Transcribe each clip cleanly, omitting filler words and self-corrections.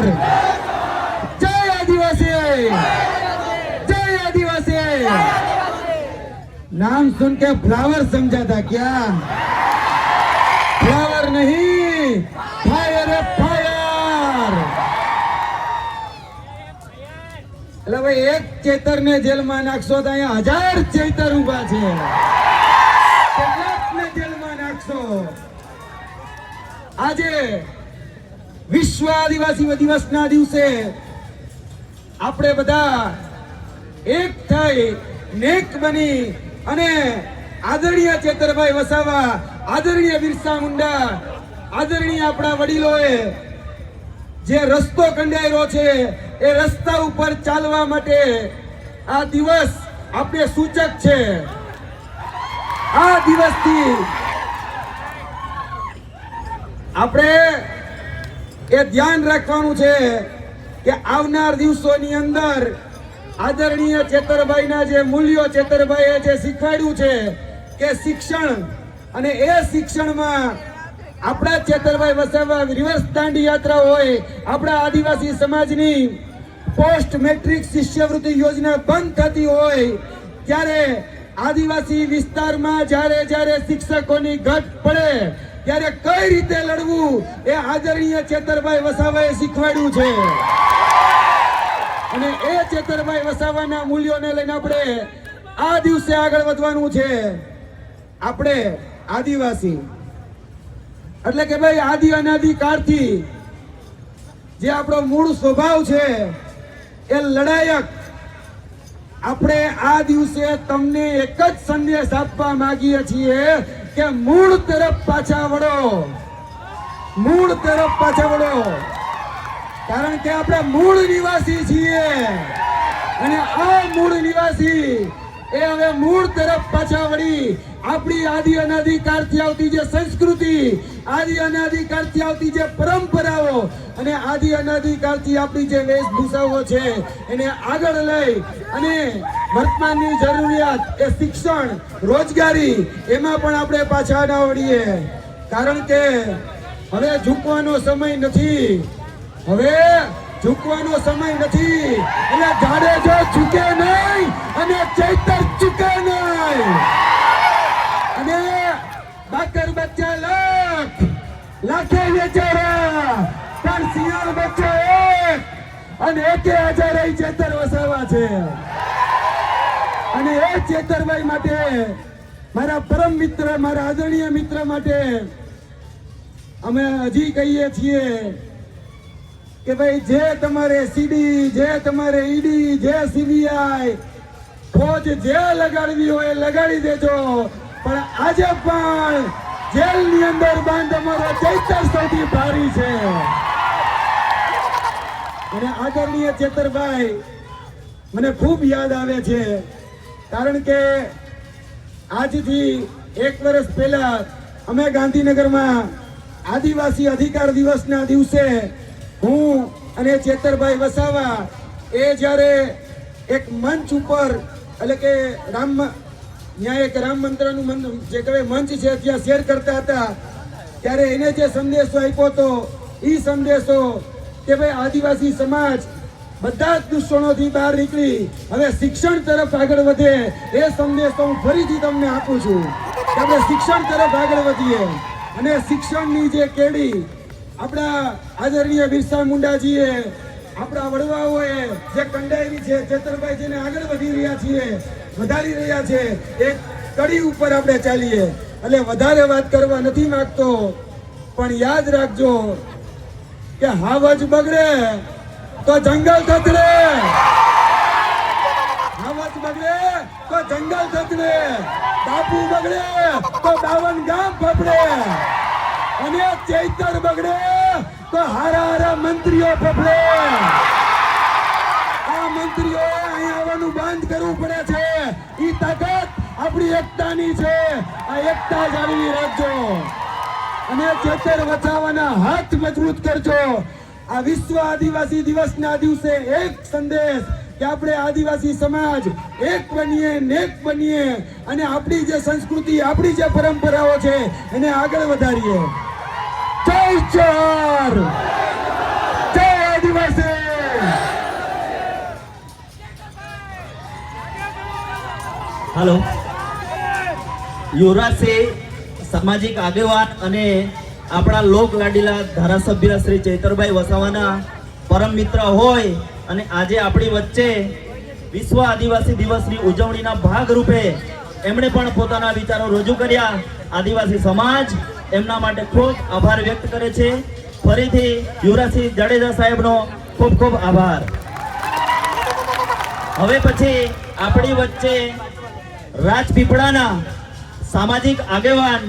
जय आदिवासी, जय आदिवासी। नाम सुन के फ्लावर समझा था क्या? फ्लावर नहीं, फायर है फायर। એટલે ભાઈ એક ચેતરને જેલમાં નાખશો તો અહીંયા 1000 ચેતર ઉભા છે. કેટલાકને જેલમાં નાખશો? આજે વિશ્વ આદિવાસી દિવસના દિવસે આપણે બધા એક થઈ નેક બની અને આદરણીય ચેતરભાઈ વસાવા, આદરણીય બિરસા મુંડા, આદરણીય આપણા વડીલોએ જે રસ્તો કંડાર્યો છે એ રસ્તા ઉપર ચાલવા માટે આ દિવસ આપણે સૂચક છે. આ દિવસથી આપણે એ ધ્યાન રાખવાનું છે કે આવનાર દિવસોની અંદર આદરણીય ચેતરભાઈના જે મૂલ્યો ચેતરભાઈએ જે શીખવાડ્યું છે કે શિક્ષણ, અને એ શિક્ષણમાં આપણા ચેતરભાઈ વસાવા રિવર્સ દાંડી યાત્રા હોય, આપણા આદિવાસી સમાજની પોસ્ટ મેટ્રિક શિષ્યવૃત્તિ યોજના બંધ થતી હોય ત્યારે આદિવાસી વિસ્તારમાં જ્યારે શિક્ષકોની ઘટ પડે ત્યારે કઈ રીતે લડવું એ આદરણીય ચેતરભાઈ વસાવાએ શીખવાડ્યું છે. અને એ ચેતરભાઈ વસાવાના મૂલ્યોને લઈને આપણે આ દિવસે આગળ વધવાનું છે. આપણે આદિવાસી એટલે કે ભાઈ આદિ અનાદિ કાળથી જે આપણો મૂળ સ્વભાવ છે એ લડાયક. આપણે આ દિવસે તમને એક જ સંદેશ આપવા માંગીએ છીએ કે મૂળ તરફ પાછા વળો, મૂળ તરફ પાછા વળો. કારણ કે આપણે મૂળ નિવાસી છીએ અને આ મૂળ નિવાસી એ હવે મૂળ તરફ પાછા વળી આપણી આદિ અનાદિકાળથી આવતી જે સંસ્કૃતિ, આદિ અનાદિકાળથી આવતી જે પરંપરાઓ અને આદિ અનાદિકાળથી આપણી જે વેશભૂષાઓ છે એને આગળ લઈ અને વર્તમાનની જરૂરિયાત એ શિક્ષણ, રોજગારી એમાં પણ આપણે પાછા ના વળીએ. કારણ કે હવે ઝૂકવાનો સમય નથી, હવે ઝૂકવાનો સમય નથી. એટલે જાડેજો ઝૂકે નહીં અને ચૈતર ઝૂકે નહીં. અને બાકર બચ્ચા લાખે વેચારા પણ શિયાળ બચ્ચો એક અને 1000 ચેતર વસાવા છે. અને એ ચેતરભાઈ માટે, મારા પરમ મિત્ર, મારા આદરણીય મિત્ર માટે અમે હજી કહીએ છીએ કે ભાઈ જે તમારે સીડી, જે તમારે ઈડી, જે સીબીઆઈ ફોજ જે લગાડવી હોય લગાડી દેજો, પણ આજે પણ જેલની અંદર બંધ અમારો ચૈતર સૌથી ભારી છે. અને આદરણીય ચેતરભાઈ મને ખૂબ યાદ આવે છે. કારણ કે આજથી 1 વર્ષ પહેલા અમે ગાંધીનગરમાં આદિવાસી અધિકાર દિવસના દિવસે હું અને ચેતરભાઈ વસાવા એ જ્યારે એક મંચ ઉપર, એટલે કે ત્યાં એક રામ મંત્રનું જે કહેવાય મંચ છે ત્યાં શેર કરતા હતા ત્યારે એને જે સંદેશો આપ્યો હતો એ સંદેશો કે ભાઈ આદિવાસી સમાજ બધા જ દૂષણોથી બહાર નીકળી હવે શિક્ષણ તરફ આગળ વધે, એ સંદેશો હું ફરીથી તમને આપું છું કે આપણે શિક્ષણ તરફ આગળ વધીએ. અને શિક્ષણની જે કેડી આપણા આદરણીય બિરસા મુંડાજીએ, આપણા વડવાઓએ જે કંડારી છે, ચેતરભાઈ જેને આગળ વધી રહ્યા છીએ, વધારી રહ્યા છે, એક કડી ઉપર આપણે ચાલીએ. એટલે વધારે વાત કરવા નથી માંગતો, પણ યાદ રાખજો કે હાવજ બગડે તો જંગલ થતડે, હાવજ બગડે તો જંગલ થતડે, બાપુ બગડે તો 52 ગામ ફફડે, અને ચૈતર બગડે તો હારા મંત્રીઓ ફફડે. આ મંત્રીઓ અહીં આવવાનું બંધ કરવું પડે છે. ઈ તાકાત આપણી એકતાની છે. આ એકતા જાળવી રાખજો અને ચેતર વસાવાના હાથ મજબૂત કરજો. આ વિશ્વ આદિવાસી દિવસના દિવસે એક સંદેશ કે આપણે આદિવાસી સમાજ એક બનીએ, નેક બનીએ અને આપણી જે સંસ્કૃતિ, આપણી જે પરંપરાઓ છે એને આગળ વધારીએ. જય ચોર, જય આદિવાસી. હાલો, યુવરાજસિંહ સામાજિક આગેવાન અને આપણા લોક લાડીલા ધારાસભ્ય શ્રી ચૈતરભાઈ વસાવાના પરમ મિત્ર હોય અને આજે આપણી વચ્ચે વિશ્વ આદિવાસી દિવસની ઉજવણીના ભાગરૂપે એમણે પણ પોતાના વિચારો રજૂ કર્યા. આદિવાસી સમાજ એમના માટે ખૂબ આભાર વ્યક્ત કરે છે. ફરીથી યુવરાજસિંહ જાડેજા સાહેબનો ખૂબ ખૂબ આભાર. હવે પછી આપણી વચ્ચે રાજપીપળાના સામાજિક આગેવાન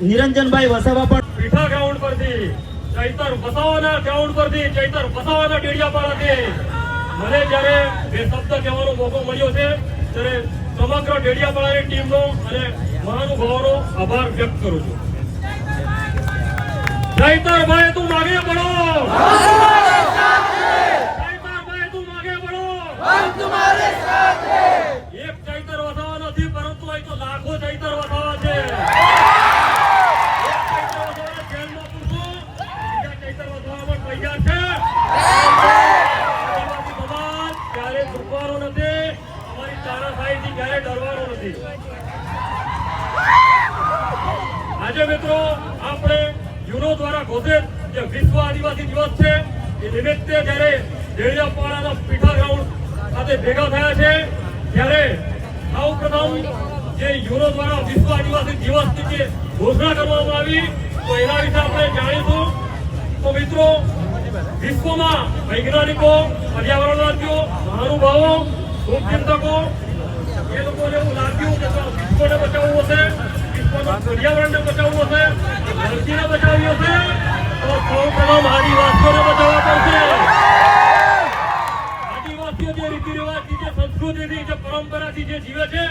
નિરંજનભાઈ વસાવા પણ પીઠા ગ્રાઉન્ડ પરથી ચૈતર વસાવાના ગ્રાઉન્ડ પરથી ચૈતર વસાવાના ડેડિયાપાડાથી મને જ્યારે બે શબ્દ કહેવાનો મોકો મળ્યો છે ત્યારે સમગ્ર ડેડિયાપાડાની ટીમનો અને મહાનુભાવોનો આભાર વ્યક્ત કરું છું. ચૈતરભાઈ તું માગે પડો, ચૈતરભાઈ તું માગે પડો, એક ચૈતર વસાવા નથી પરંતુ અહીં તો લાખો ચૈતર વસાવા છે. આજે મિત્રો આપણે યુનો દ્વારા ઘોષિત જે વિશ્વ આદિવાસી દિવસ છે એ નિમિત્તે જ્યારે ડેડિયાપાડાના પીઠા ગ્રાઉન્ડ ખાતે ભેગા થયા છે ત્યારે સૌ પ્રથમ જે યુનો દ્વારા વિશ્વ આદિવાસી દિવસની જે ઘોષણા કરવામાં આવી તો એના વિશે આપણે જાણીશું. તો મિત્રો વિશ્વમાં વૈજ્ઞાનિકો, પર્યાવરણવાદીઓ, મહાનુભાવો, શુભચિંતકો એ લોકોને એવું લાગ્યું કે વિશ્વને બચાવવું હશે, વિશ્વના પર્યાવરણને બચાવવું હશે, ધરતીને બચાવવી હશે તો સૌ પ્રથમ આદિવાસીઓને બચાવવા પડશે. આદિવાસીઓ જે રીતિ રિવાજથી, જે સંસ્કૃતિથી, જે પરંપરાથી જે જીવે છે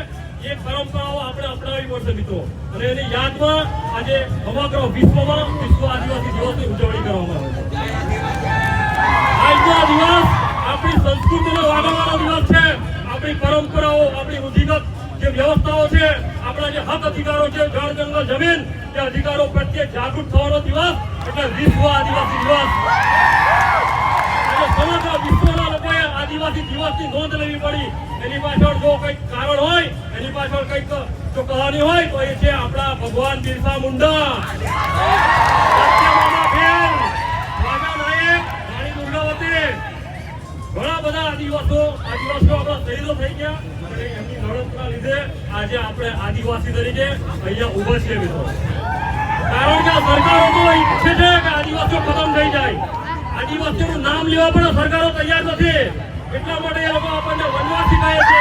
એ પરંપરાઓ આપણે અપનાવવી પડશે મિત્રો. અને એની યાદમાં આજે સમગ્ર વિશ્વમાં વિશ્વ આદિવાસી દિવસની ઉજવણી કરવામાં આવે છે. આજનો દિવસ આપણી સંસ્કૃતિને વાગડવાનો દિવસ છે. આપણી પરંપરાઓ, આપણી રૂઢિગત જે વ્યવસ્થાઓ છે, આપણા જે હક અધિકારો છે, જળ, જંગલ, જમીન, તે અધિકારો પ્રત્યે જાગૃત થવાનો દિવસ એટલે વિશ્વ આદિવાસી દિવસ. અને સમગ્ર વિશ્વના લોકોએ આદિવાસી દિવસની નોંધ લેવી પડી. એની પાછળ જો કંઈક કારણ હોય, એની પાછળ કંઈક જો કહાની હોય તો એ છે આપણા ભગવાન બિરસા મુંડા, સત્યમામા ખેર, રાજા નાયક, રાણી દુર્ગાવતી, ઘણા બધા આદિવાસીઓ આપણા શહીદો થઈ ગયા અને એમની લડતના લીધે આજે આપણે આદિવાસી તરીકે અહીંયા ઉભા છીએ મિત્રો. કારણ કે સરકારો તો ઈચ્છે છે કે આદિવાસીઓ ખતમ થઈ જાય, આદિવાસીઓનું નામ લેવા પણ સરકારો તૈયાર નથી. એટલા માટે એ લોકો આપણને વનવાસી કહે છે,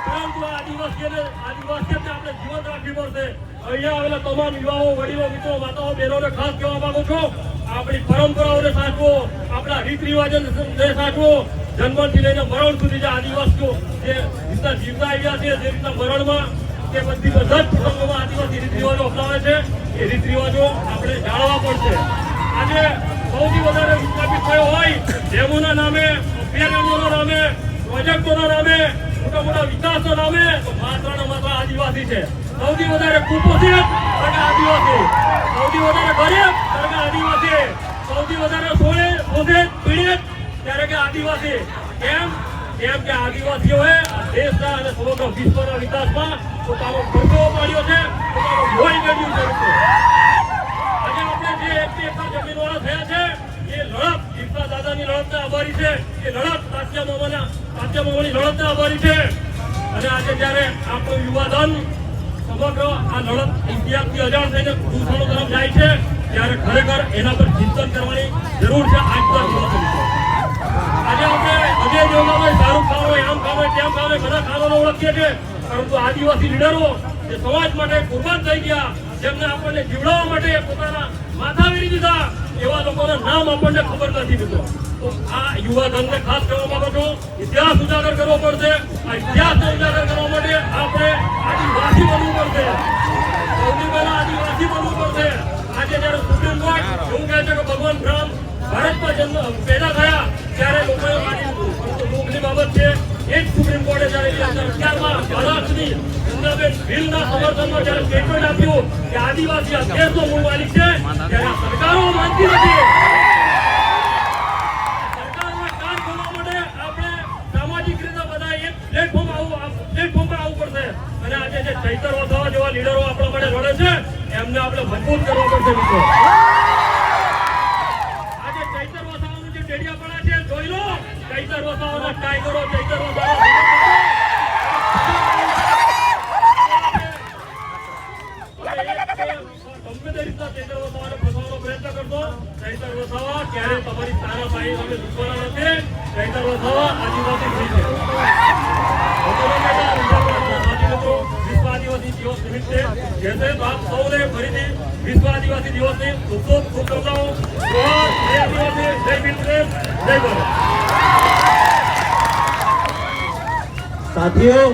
પરંતુ આદિવાસીઓને આપણે જીવન રાખવી પડશે. અહીંયા આવેલા તમામ યુવાઓ, વડીલો, મિત્રો, માતાઓ, બહેનોને ખાસ કહેવા માંગુ છું, આપણી પરંપરાઓને સાચવો, આપણા રીત રિવાજોને સાચવો. જન્મથી લઈને મરણ સુધી જે આદિવાસીઓ જે રીતના જીવતા આવ્યા છે, જે રીતના મરણમાં કે બધા જ પ્રસંગોમાં આદિવાસી રીત રિવાજો અપનાવે છે, એ રીત રિવાજો આપણે જાણવા પડશે. આજે સૌથી વધારે વિસ્થાપિત થયો હોય ડેમોના નામે, અભયારણ્યોના નામે, પ્રોજેક્ટોના નામે, મોટા મોટા વિકાસના નામે તો માત્ર ને માત્ર આદિવાસી છે. સૌથી વધારે કુપોષિત આદિવાસી, સૌથી વધારે ગરીબ આદિવાસી, સૌથી વધારે શોષિત, પીડિત ત્યારે કે આદિવાસી. કેમ કે આદિવાસીઓએ આ દેશના અને સમગ્ર વિશ્વના વિકાસમાં પોતાનો ભરતો પાડ્યો છે, પોતાનો લોહી કાઢ્યું છે. આજે આપણે જે એકથી એકર જમીનવાળા થયા છે એ લડત બિરસા દાદાની લડતના આભારી છે, એ લડત તાત્યામામાની લડતના આભારી છે. અને આજે જ્યારે આપણું યુવાધન સમગ્ર આ લડત ઇતિહાસથી અજાણ થઈને દૂષણો તરફ જાય છે ત્યારે ખરેખર એના પર ચિંતન કરવાની જરૂર છે. આજના દિવસે આજે આપણે અજય દેવગન હોય, શાહરૂખ ખાન હોય, આમ ખાન હોય, તેમ ખાન હોય, બધા ખાનોને ઓળખીએ છીએ, પરંતુ આદિવાસી લીડરો જે સમાજ માટે કુરબાન થઈ ગયા, જેમને આપણને જીવડાવવા માટે પોતાના માથા વીરી દીધા, એવા લોકોના નામ આપણને ખબર નથી મિત્રો. તો આ યુવા ધનને ખાસ કહેવા માંગુ છું, ઇતિહાસ ઉજાગર કરવો પડશે. આ ઇતિહાસને ઉજાગર કરવા માટે આપણે આદિવાસી બનવું પડશે. સૌથી પહેલા આદિવાસી બનવું પડશે. આજે જયારે સુપ્રીમ કોર્ટ એવું કહે છે કે ભગવાન રામ ભારતમાં પેદા થયા ત્યારે લોકોએ દુઃખની બાબત છે. એ જ સુપ્રીમ કોર્ટે જયારે 2011માં મહારાષ્ટ્રની ઇન્દ્રાબેન ભીલના સમર્થનમાં જયારે સ્ટેટમેન્ટ આપ્યું કે આદિવાસી આ દેશનો મૂળ માલિક છે, ત્યારે આ સરકારો માનતી નથી. સરકારોને કાન ખોલવા માટે આપણે સામાજિક રીતે બધા એક પ્લેટફોર્મ છે મિત્રો. આજે ચૈતર વસાવાનું જે ડેડિયાપાડા છે જોઈ લો. ચૈતર વસાવાના ટાઈગરો, ચૈતર વસાવા ગમે તે રીતના ચૈતર વસાવાને ફસાવવાનો પ્રયત્ન કરતો. ચૈતર વસાવા ક્યારે તમારી તારાબાઈ અમે દુશ્મના નથી. ચૈતર વસાવા આદિવાસી ભાઈ છે. વિશ્વ આદિવાસી દિવસ નિમિત્તે જે છે આપ સૌને ફરીથી વિશ્વ આદિવાસી દિવસની ખૂબ ખૂબ શુભકામનાઓ. જોહાર, જય આદિવાસી, જય ભીલ, જય ભારત. સાથીઓ